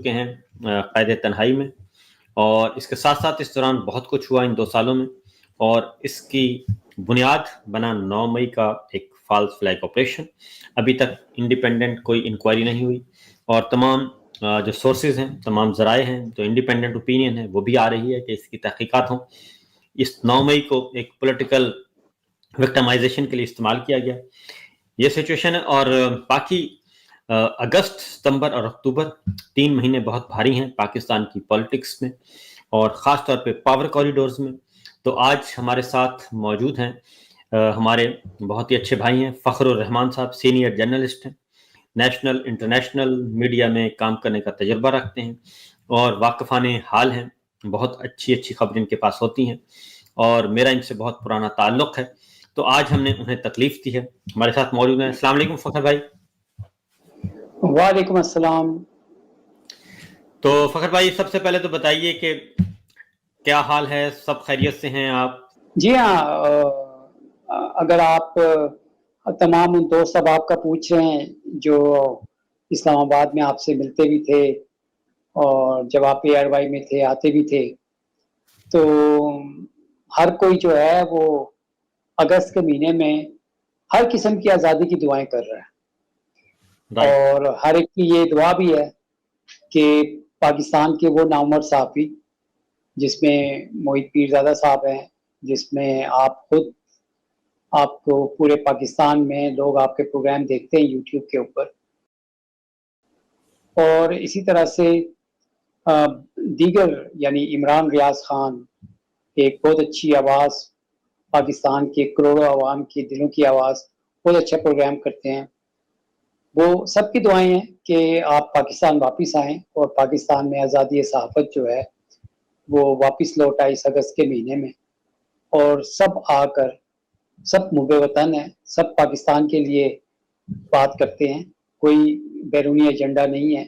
چکے ہیں قید تنہائی میں، اور اس کے ساتھ ساتھ اس دوران بہت کچھ ہوا ان 2 سالوں میں، اور اس کی بنیاد بنا 9 مئی کا ایک فالس فلیگ آپریشن۔ ابھی تک انڈیپینڈنٹ کوئی انکوائری نہیں ہوئی، اور تمام جو سورسز ہیں، تمام ذرائع ہیں، جو انڈیپینڈنٹ اوپینین ہے، وہ بھی آ رہی ہے کہ اس کی تحقیقات ہوں۔ اس 9 مئی کو ایک پولیٹیکل وکٹمائزیشن کے لیے استعمال کیا گیا، یہ سچویشن ہے۔ اور باقی اگست، ستمبر اور اکتوبر 3 مہینے بہت بھاری ہیں پاکستان کی پالیٹکس میں، اور خاص طور پہ پاور کوریڈورز میں۔ تو آج ہمارے ساتھ موجود ہیں ہمارے بہت ہی اچھے بھائی ہیں، فخر الرحمان صاحب، سینئر جرنلسٹ ہیں، نیشنل انٹرنیشنل میڈیا میں کام کرنے کا تجربہ رکھتے ہیں، اور واقفان حال ہیں، بہت اچھی خبریں ان کے پاس ہوتی ہیں، اور میرا ان سے بہت پرانا تعلق ہے، تو آج ہم نے انہیں تکلیف دی ہے، ہمارے ساتھ موجود ہیں۔ السلام علیکم فخر بھائی۔ وعلیکم السلام۔ تو فخر بھائی، سب سے پہلے تو بتائیے کہ کیا حال ہے، سب خیریت سے ہیں آپ؟ جی ہاں، اگر آپ تمام دوست اب آپ کا پوچھ رہے ہیں جو اسلام آباد میں آپ سے ملتے بھی تھے، اور جب آپ ARY میں تھے آتے بھی تھے، تو ہر کوئی جو ہے وہ اگست کے مہینے میں ہر قسم کی آزادی کی دعائیں کر رہا ہے، اور ہر ایک کی یہ دعا بھی ہے کہ پاکستان کے وہ نامور صحافی، جس میں محیط پیرزادہ صاحب ہیں، جس میں آپ کو پورے پاکستان میں لوگ آپ کے پروگرام دیکھتے ہیں یوٹیوب کے اوپر، اور اسی طرح سے دیگر، یعنی عمران ریاض خان، ایک بہت اچھی آواز، پاکستان کے کروڑوں عوام کے دلوں کی آواز، بہت اچھا پروگرام کرتے ہیں۔ وہ سب کی دعائیں ہیں کہ آپ پاکستان واپس آئیں، اور پاکستان میں آزادی صحافت جو ہے وہ واپس لوٹ آئی اس اگست کے مہینے میں، اور سب آ کر، سب محب وطن ہیں، سب پاکستان کے لیے بات کرتے ہیں، کوئی بیرونی ایجنڈا نہیں ہے۔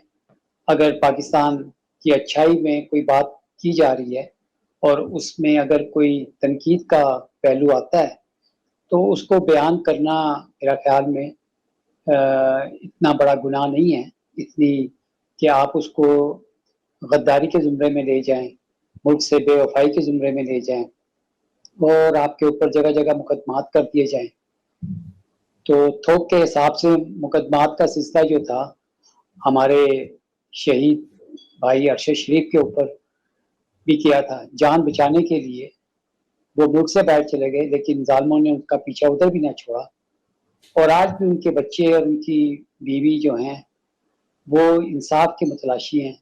اگر پاکستان کی اچھائی میں کوئی بات کی جا رہی ہے، اور اس میں اگر کوئی تنقید کا پہلو آتا ہے، تو اس کو بیان کرنا میرا خیال میں اتنا بڑا گناہ نہیں ہے، اتنی کہ آپ اس کو غداری کے زمرے میں لے جائیں، ملک سے بے وفائی کے زمرے میں لے جائیں، اور آپ کے اوپر جگہ جگہ مقدمات کر دیے جائیں۔ تو تھوک کے حساب سے مقدمات کا سلسلہ جو تھا، ہمارے شہید بھائی ارشد شریف کے اوپر بھی کیا تھا، جان بچانے کے لیے وہ ملک سے باہر چلے گئے، لیکن ظالموں نے ان کا پیچھا ادھر بھی نہ چھوڑا، اور آج بھی ان کے بچے اور ان کی بیوی جو ہیں وہ انصاف کے متلاشی ہیں۔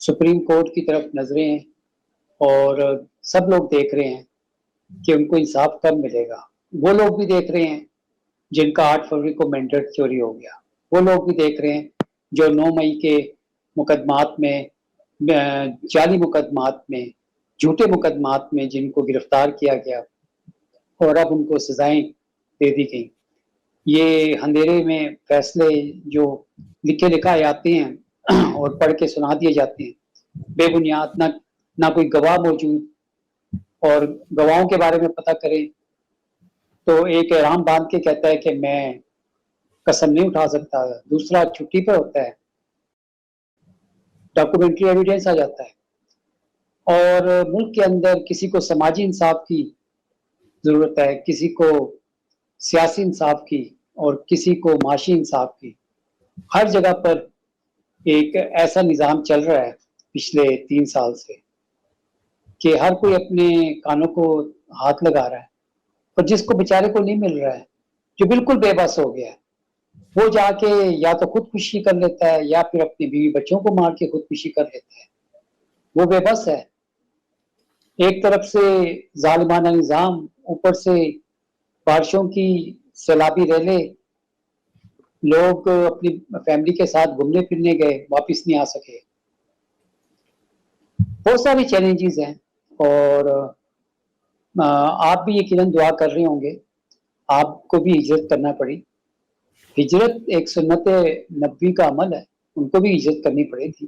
سپریم کورٹ کی طرف نظریں ہیں، اور سب لوگ دیکھ رہے ہیں کہ ان کو انصاف کب ملے گا۔ وہ لوگ بھی دیکھ رہے ہیں جن کا 8 فروری کو مینڈیٹ چوری ہو گیا، وہ لوگ بھی دیکھ رہے ہیں جو 9 مئی کے مقدمات میں، جعلی مقدمات میں، جھوٹے مقدمات میں جن کو گرفتار کیا گیا، اور اب ان کو سزائیں دے دی گئیں۔ یہ اندھیرے میں فیصلے جو لکھے لکھائے آتے ہیں اور پڑھ کے سنا دیے جاتے ہیں، بے بنیاد، نہ کوئی گواہ موجود، اور گواہوں کے بارے میں پتہ کریں تو ایک احرام باندھ کے کہتا ہے کہ میں قسم نہیں اٹھا سکتا، دوسرا چھٹی پہ ہوتا ہے، ڈاکومنٹری ایویڈنس آ جاتا ہے۔ اور ملک کے اندر کسی کو سماجی انصاف کی ضرورت ہے، کسی کو سیاسی انصاف کی، اور کسی کو معاشی انصاف کی۔ ہر جگہ پر ایک ایسا نظام چل رہا ہے پچھلے 3 سال سے کہ ہر کوئی اپنے کانوں کو ہاتھ لگا رہا ہے، اور جس کو بیچارے کو نہیں مل رہا ہے، جو بالکل بے بس ہو گیا ہے، وہ جا کے یا تو خودکشی کر لیتا ہے، یا پھر اپنی بیوی بچوں کو مار کے خودکشی کر لیتا ہے۔ وہ بے بس ہے، ایک طرف سے ظالمانہ نظام، اوپر سے بارشوں کی سیلابی ریلیں، لوگ اپنی فیملی کے ساتھ گھومنے پھرنے گئے، واپس نہیں آ سکے۔ بہت ساری چیلنجز ہیں، اور آپ بھی یقیناً دعا کر رہے ہوں گے، آپ کو بھی ہجرت کرنا پڑی۔ ہجرت ایک سنت نبوی کا عمل ہے، ان کو بھی ہجرت کرنی پڑی تھی،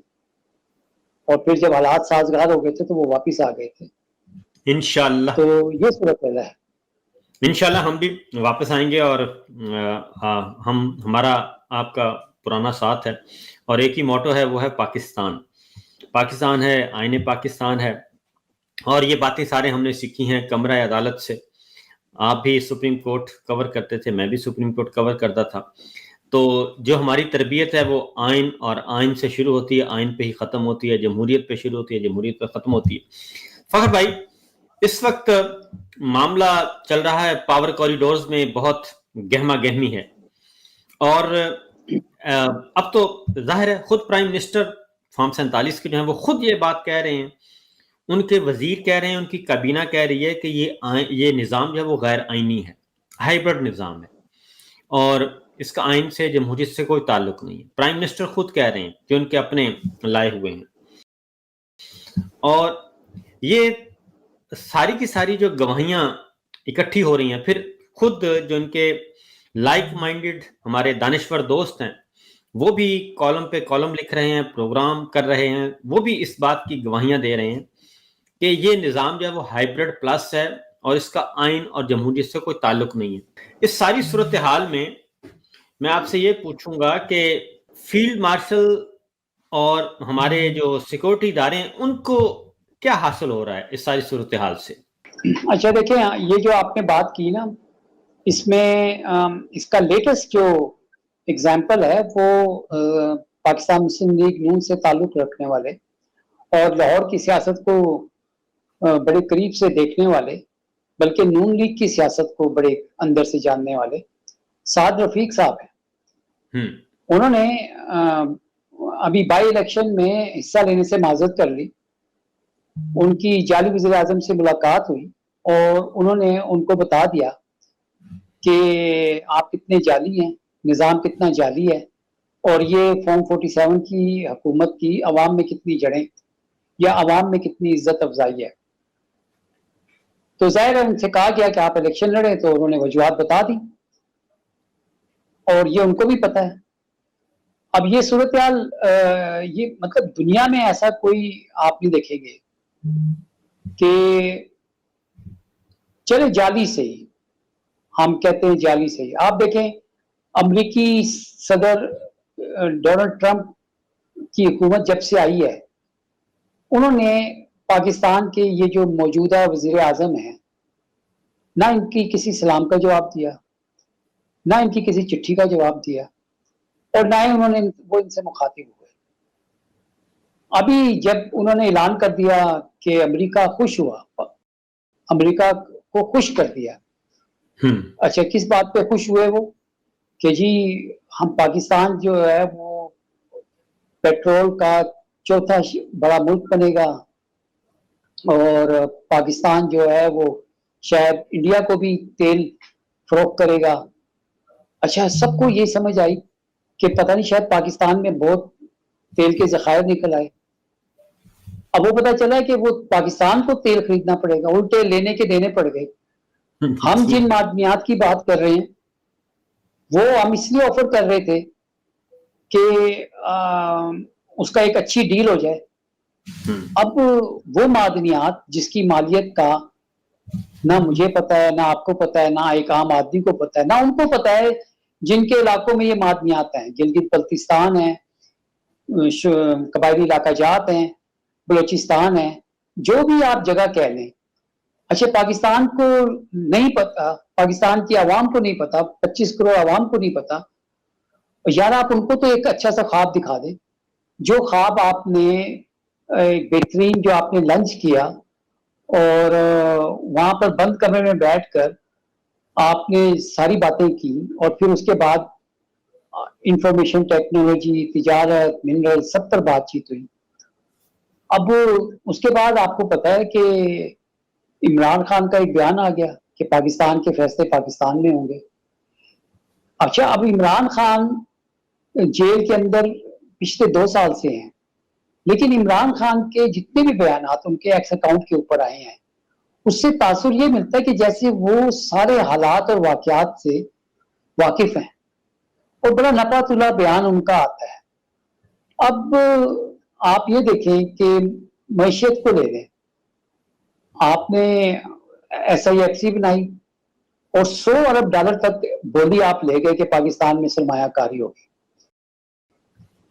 اور پھر جب حالات سازگار ہو گئے تھے تو وہ واپس آ گئے تھے۔ انشاءاللہ، تو یہ صورت ہے۔ انشاءاللہ ہم بھی واپس آئیں گے، اور ہمارا آپ کا پرانا ساتھ ہے، اور ایک ہی موٹو ہے، وہ ہے پاکستان۔ پاکستان ہے، آئین پاکستان ہے، اور یہ باتیں سارے ہم نے سیکھی ہیں کمرہ عدالت سے. آپ بھی سپریم کورٹ کور کرتے تھے، میں بھی سپریم کورٹ کور کرتا تھا. تو جو ہماری تربیت ہے وہ آئین اور آئین سے شروع ہوتی ہے، آئین پہ ہی ختم ہوتی ہے، جمہوریت پہ شروع ہوتی ہے، جمہوریت پہ ختم ہوتی ہے. فخر بھائی، اس وقت معاملہ چل رہا ہے پاور کوریڈورز میں، بہت گہما گہمی ہے، اور اب تو ظاہر ہے خود پرائم منسٹر فارم 47 کے جو ہیں وہ خود یہ بات کہہ رہے ہیں، ان کے وزیر کہہ رہے ہیں، ان کی کابینہ کہہ رہی ہے کہ یہ نظام جو ہے وہ غیر آئینی ہے، ہائبرڈ نظام ہے، اور اس کا آئین سے، جمہوریت سے کوئی تعلق نہیں ہے. پرائم منسٹر خود کہہ رہے ہیں کہ ان کے اپنے لائے ہوئے ہیں. اور یہ ساری کی ساری جو گواہیاں اکٹھی ہو رہی ہیں، پھر خود جو ان کے لائک مائنڈڈ ہمارے دانشور دوست ہیں وہ بھی کالم پہ کالم لکھ رہے ہیں، پروگرام کر رہے ہیں، وہ بھی اس بات کی گواہیاں دے رہے ہیں کہ یہ نظام جو ہے وہ ہائبرڈ پلس ہے اور اس کا آئین اور جمہوریت سے کوئی تعلق نہیں ہے. اس ساری صورتحال میں آپ سے یہ پوچھوں گا کہ فیلڈ مارشل اور ہمارے جو سیکورٹی ادارے ہیں ان کو کیا حاصل ہو رہا ہے اس ساری صورتحال سے؟ اچھا دیکھیں، یہ جو آپ نے بات کی نا، اس میں اس کا لیٹسٹ جو اگزامپل ہے وہ پاکستان مسلم لیگ نون سے تعلق رکھنے والے اور لاہور کی سیاست کو بڑے قریب سے دیکھنے والے، بلکہ نون لیگ کی سیاست کو بڑے اندر سے جاننے والے سعد رفیق صاحب ہیں. انہوں نے ابھی بائی الیکشن میں حصہ لینے سے معذرت کر لی. ان کی جعلی وزیر اعظم سے ملاقات ہوئی اور انہوں نے ان کو بتا دیا کہ آپ کتنے جعلی ہیں، نظام کتنا جعلی ہے، اور یہ فارم 47 کی حکومت کی عوام میں کتنی جڑیں یا عوام میں کتنی عزت افزائی ہے. تو ظاہر ہے ان سے کہا گیا کہ آپ الیکشن لڑیں، تو انہوں نے وجوہات بتا دی اور یہ ان کو بھی پتا ہے. اب یہ صورتحال، یہ مطلب دنیا میں ایسا کوئی آپ نہیں دیکھیں گے کہ چلے جعلی سے ہی، ہم کہتے ہیں جعلی سے ہی. آپ دیکھیں امریکی صدر ڈونلڈ ٹرمپ کی حکومت جب سے آئی ہے، انہوں نے پاکستان کے یہ جو موجودہ وزیر اعظم ہیں، نہ ان کی کسی سلام کا جواب دیا، نہ ان کی کسی چٹھی کا جواب دیا، اور نہ ہی انہوں نے وہ ان سے مخاطب ہوئے. ابھی جب انہوں نے اعلان کر دیا کہ امریکہ خوش ہوا، امریکہ کو خوش کر دیا. اچھا، کس بات پہ خوش ہوئے وہ؟ کہ جی ہم پاکستان جو ہے وہ پیٹرول کا چوتھا بڑا ملک بنے گا، اور پاکستان جو ہے وہ شاید انڈیا کو بھی تیل فروخت کرے گا. اچھا، سب کو یہ سمجھ آئی کہ پتہ نہیں شاید پاکستان میں بہت تیل کے ذخائر نکل آئے. اب وہ پتہ چلا کہ وہ پاکستان کو تیل خریدنا پڑے گا، الٹے لینے کے دینے پڑ گئے. ہم جن معدنیات کی بات کر رہے ہیں وہ ہم اس لیے آفر کر رہے تھے کہ اس کا ایک اچھی ڈیل ہو جائے. اب وہ معدنیات جس کی مالیت کا نہ مجھے پتا ہے، نہ آپ کو پتا ہے، نہ ایک عام آدمی کو پتا ہے، نہ ان کو پتا ہے جن کے علاقوں میں یہ معدنیات ہیں، گلگت بلتستان ہیں، قبائلی علاقہ جات ہیں، بلوچستان ہے، جو بھی آپ جگہ کہہ لیں. اچھا، پاکستان کو نہیں پتا، پاکستان کی عوام کو نہیں پتا، 25 کروڑ عوام کو نہیں پتا. یار آپ ان کو تو ایک اچھا سا خواب دکھا دیں، جو خواب آپ نے ایک بہترین جو آپ نے لنچ کیا اور وہاں پر بند کمرے میں بیٹھ کر آپ نے ساری باتیں کی، اور پھر اس کے بعد انفارمیشن ٹیکنالوجی، تجارت، منرل، سب پر بات چیت ہوئی. اب اس کے بعد آپ کو پتا ہے کہ عمران خان کا ایک بیان آ گیا کہ پاکستان کے فیصلے پاکستان میں ہوں گے. اچھا، اب عمران خان جیل کے اندر پچھلے 2 سال سے ہیں، لیکن عمران خان کے جتنے بھی بیانات ان کے ایکس اکاؤنٹ کے اوپر آئے ہیں، اس سے تاثر یہ ملتا ہے کہ جیسے وہ سارے حالات اور واقعات سے واقف ہیں، اور بڑا نپا تلا بیان ان کا آتا ہے. اب آپ یہ دیکھیں کہ معیشت کو لے لیں، آپ نے SIFC بنائی اور $100 ارب تک بولی آپ لے گئے کہ پاکستان میں سرمایہ کاری ہوگی.